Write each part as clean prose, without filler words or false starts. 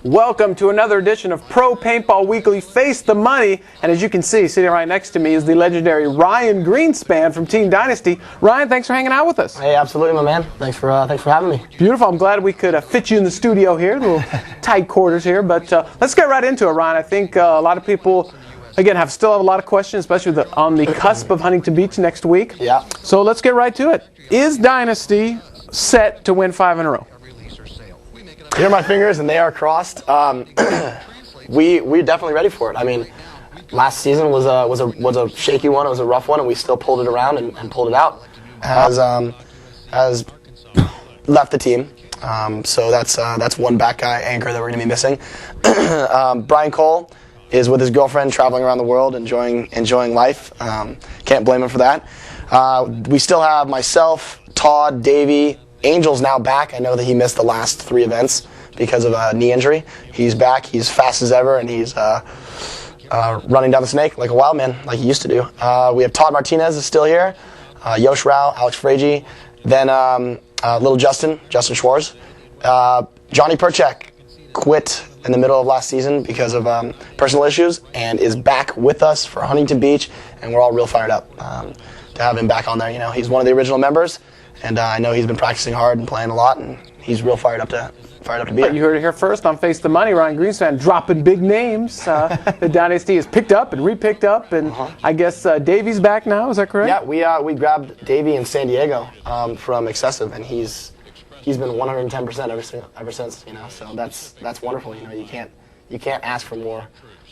Welcome to another edition of Pro Paintball Weekly Face the Money. And as you can see, sitting right next to me is the legendary Ryan Greenspan from Team Dynasty. Ryan, thanks for hanging out with us. Hey, absolutely, my man. Thanks for having me. Beautiful. I'm glad we could fit you in the studio here, a little tight quarters here. But let's get right into it, Ryan. I think a lot of people, again, still have a lot of questions, especially on the cusp of Huntington Beach next week. Yeah. So let's get right to it. Is Dynasty set to win 5 in a row? Here are my fingers, and they are crossed. We're definitely ready for it. I mean, last season was a shaky one. It was a rough one, and we still pulled it around and pulled it out. Has left the team, so that's one back guy anchor that we're going to be missing. Brian Cole is with his girlfriend, traveling around the world, enjoying life. Can't blame him for that. We still have myself, Todd, Davey. Angel's now back. I know that he missed the last 3 events because of a knee injury. He's back. He's fast as ever, and he's running down the snake like a wild man, like he used to do. We have Todd Martinez is still here, Yosh Rao, Alex Fragi, then little Justin Schwartz. Johnny Perchek quit in the middle of last season because of personal issues and is back with us for Huntington Beach, and we're all real fired up to have him back on there. You know, he's one of the original members. And I know he's been practicing hard and playing a lot, and he's real fired up to be here. You heard it here first on Face the Money. Ryan Greenspan dropping big names. The Dynasty is picked up and repicked up, and I guess Davey's back now. Is that correct? Yeah, we grabbed Davey in San Diego from Excessive, and he's been 110% ever since. You know, so that's wonderful. You know, you can't ask for more,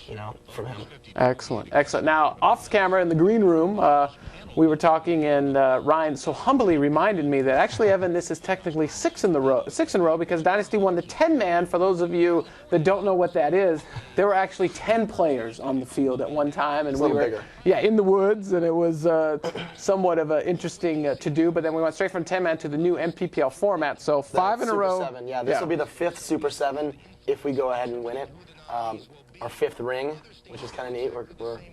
you know, from him. Excellent. Now, off camera in the green room, we were talking, and Ryan so humbly reminded me that actually, Evan, this is technically 6 in a row because Dynasty won the 10-man. For those of you that don't know what that is, there were actually 10 players on the field at one time, and we were bigger. Yeah, in the woods, and it was somewhat of an interesting to do. But then we went straight from 10-man to the new NPPL format. So 5 in a row. Super 7. Yeah, this will be the 5th Super 7 if we go ahead and win it. Our 5th ring, which is kind of neat.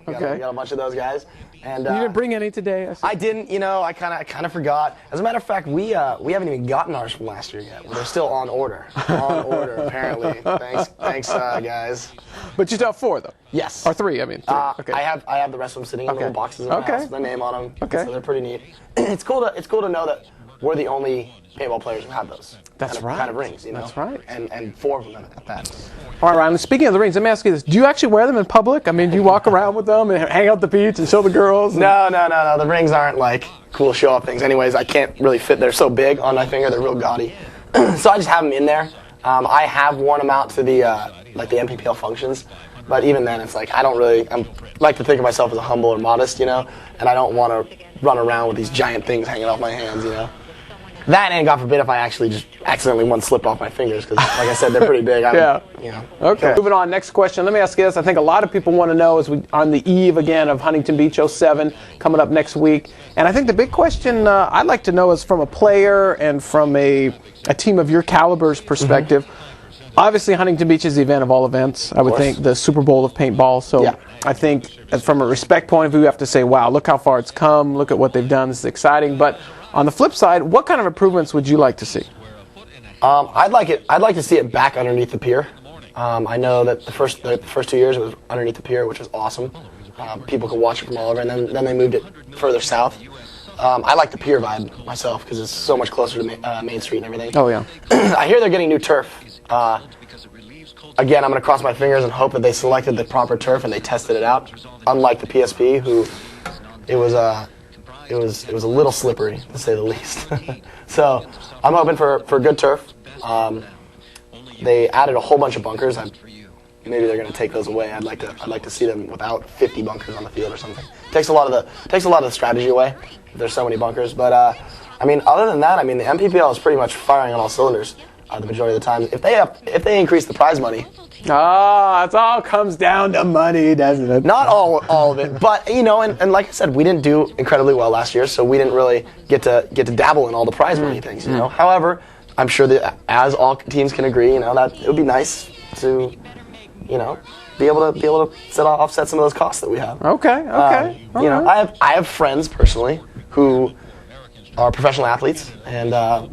We got a bunch of those guys. And you didn't bring any today. I didn't. You know, I kind of forgot. As a matter of fact, we haven't even gotten ours from last year yet. They're still on order. Apparently. Thanks, guys. But you still have 4 though. Yes. Or 3. I mean. 3. Okay. I have the rest of them sitting in little boxes in my house with my name on them. Okay. So they're pretty neat. It's cool to know that we're the only paintball players who have those. That's right. Kind of rings, you know. That's right. And 4 of them at that. All right, Ryan, speaking of the rings, let me ask you this. Do you actually wear them in public? I mean, do you walk around with them and hang out at the beach and show the girls? No. The rings aren't like cool show-off things. Anyways, I can't really fit. They're so big on my finger. They're real gaudy. So I just have them in there. I have worn them out to the like the NPPL functions. But even then, it's like I like to think of myself as a humble and modest, you know, and I don't want to run around with these giant things hanging off my hands, you know. That, and God forbid if I actually just accidentally one slipped off my fingers, because like I said, they're pretty big. Yeah. You know. Okay. Moving on, next question. Let me ask you this. I think a lot of people want to know, as we on the eve again of Huntington Beach 07 coming up next week, and I think the big question I'd like to know is from a player and from a team of your caliber's perspective. Obviously, Huntington Beach is the event of all events. I would think the Super Bowl of paintball. So yeah. I think from a respect point of view, you have to say, wow, look how far it's come. Look at what they've done. This is exciting. But on the flip side, what kind of improvements would you like to see? I'd like to see it back underneath the pier. I know that the first 2 years it was underneath the pier, which was awesome. People could watch it from all over, and then they moved it further south. I like the pier vibe myself because it's so much closer to Main Street and everything. Oh yeah. I hear they're getting new turf. Again, I'm going to cross my fingers and hope that they selected the proper turf and they tested it out. Unlike the PSP, who it was a little slippery to say the least. So I'm hoping for good turf. They added a whole bunch of bunkers. Maybe they're going to take those away. I'd like to see them without 50 bunkers on the field or something. Takes a lot of the strategy away. There's so many bunkers, but I mean, other than that, I mean, the NPPL is pretty much firing on all cylinders the majority of the time. If they increase the prize money. It all comes down to money, doesn't it? Not all of it, but you know, and like I said, we didn't do incredibly well last year, so we didn't really get to dabble in all the prize money things. You know, however, I'm sure that as all teams can agree, you know, that it would be nice to, you know, be able to offset some of those costs that we have. Okay. You know, I have friends personally who are professional athletes, and I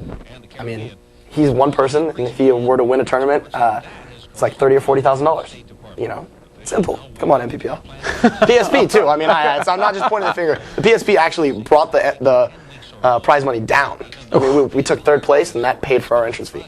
mean, he's one person, and if he were to win a tournament, it's like $30,000 or $40,000. You know, simple. Come on, NPPL. PSP too. I mean, so I'm not just pointing the finger. The PSP actually brought the prize money down. I mean, we took third place, and that paid for our entrance fee.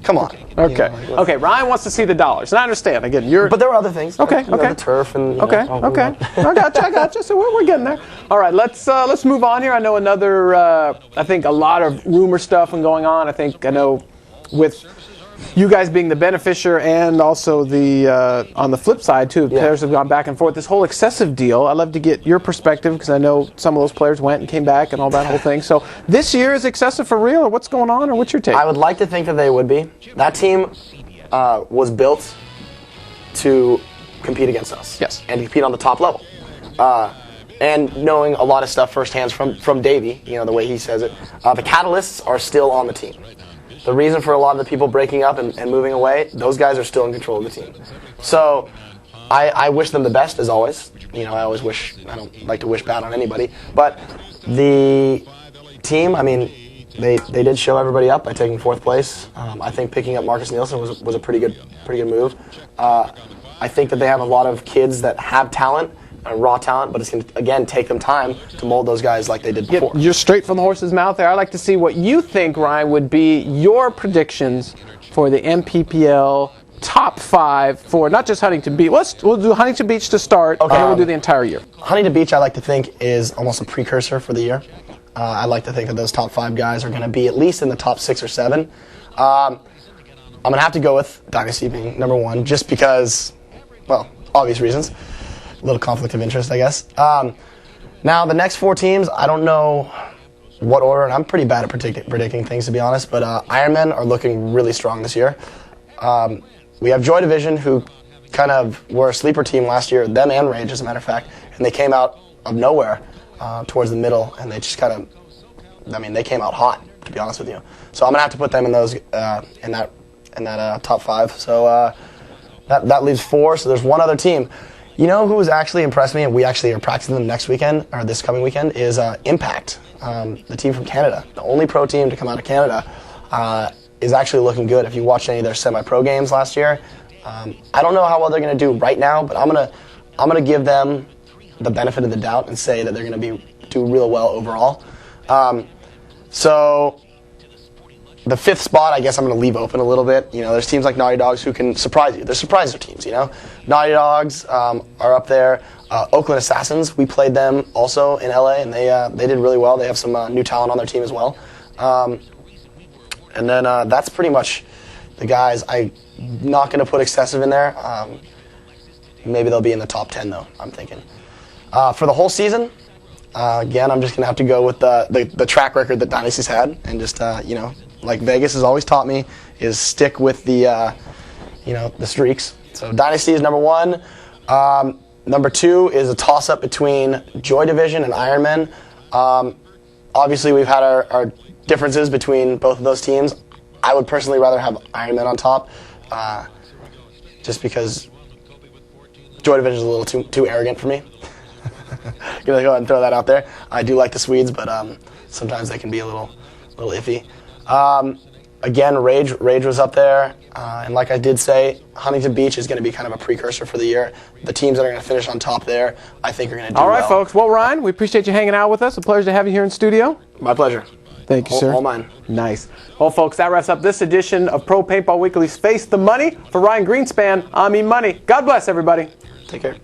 Come on. Okay. Okay. Ryan wants to see the dollars, and I understand. Again, But there were other things. Okay. Like, the turf and. Okay. I got you. So we're getting there. All right. Let's move on here. I know another. I think a lot of rumor stuff and going on. I know with you guys being the beneficiary and also the on the flip side too, players have gone back and forth. This whole excessive deal, I'd love to get your perspective because I know some of those players went and came back and all that whole thing. So this year is excessive for real, or what's going on, or what's your take? I would like to think that they would be. That team was built to compete against us. Yes. And to compete on the top level. And knowing a lot of stuff firsthand from Davey, you know, the way he says it, the catalysts are still on the team. The reason for a lot of the people breaking up and moving away, those guys are still in control of the team. So I wish them the best, as always. You know, I don't like to wish bad on anybody. But the team, I mean, they did show everybody up by taking fourth place. I think picking up Marcus Nielsen was a pretty good move. I think that they have a lot of kids that have talent, raw talent, but it's going to, again, take them time to mold those guys like they did before. You're straight from the horse's mouth there. I'd like to see what you think, Ryan, would be your predictions for the NPPL top 5 for not just Huntington Beach. We'll do Huntington Beach to start, and then we'll do the entire year. Huntington Beach, I like to think, is almost a precursor for the year. I like to think that those top 5 guys are going to be at least in the top 6 or 7. I'm going to have to go with Dynasty being number 1, just because, well, obvious reasons. A little conflict of interest, I guess. Now, the next 4 teams, I don't know what order, and I'm pretty bad at predicting things, to be honest, but Ironmen are looking really strong this year. We have Joy Division, who kind of were a sleeper team last year, them and Rage, as a matter of fact, and they came out of nowhere towards the middle, and they just kind of, I mean, they came out hot, to be honest with you. So I'm going to have to put them in those in that top 5. So that leaves 4, so there's one other team. You know who has actually impressed me, and we actually are practicing them next weekend, or this coming weekend, is Impact, the team from Canada. The only pro team to come out of Canada is actually looking good. If you watched any of their semi-pro games last year, I don't know how well they're going to do right now, but I'm gonna give them the benefit of the doubt and say that they're going to do real well overall. So the 5th spot, I guess I'm going to leave open a little bit. You know, there's teams like Naughty Dogs who can surprise you. They're surpriser teams, you know. Naughty Dogs are up there. Oakland Assassins, we played them also in LA, and they did really well. They have some new talent on their team as well. And then that's pretty much the guys. I'm not going to put excessive in there. Maybe they'll be in the top 10, though, I'm thinking. For the whole season, again, I'm just going to have to go with the track record that Dynasty's had, and just, you know, like Vegas has always taught me, is stick with the, you know, the streaks. So Dynasty is number 1. Number 2 is a toss-up between Joy Division and Ironmen. Obviously, we've had our differences between both of those teams. I would personally rather have Ironmen on top, just because Joy Division is a little too arrogant for me. Gonna go ahead and throw that out there. I do like the Swedes, but sometimes they can be a little iffy. Again, Rage was up there, and like I did say, Huntington Beach is going to be kind of a precursor for the year. The teams that are going to finish on top there, I think, are going to do well. All right, folks. Well, Ryan, we appreciate you hanging out with us. A pleasure to have you here in studio. My pleasure. Thank you, sir. All mine. Nice. Well, folks, that wraps up this edition of Pro Paintball Weekly's Face the Money. For Ryan Greenspan, I'm E Money. God bless, everybody. Take care.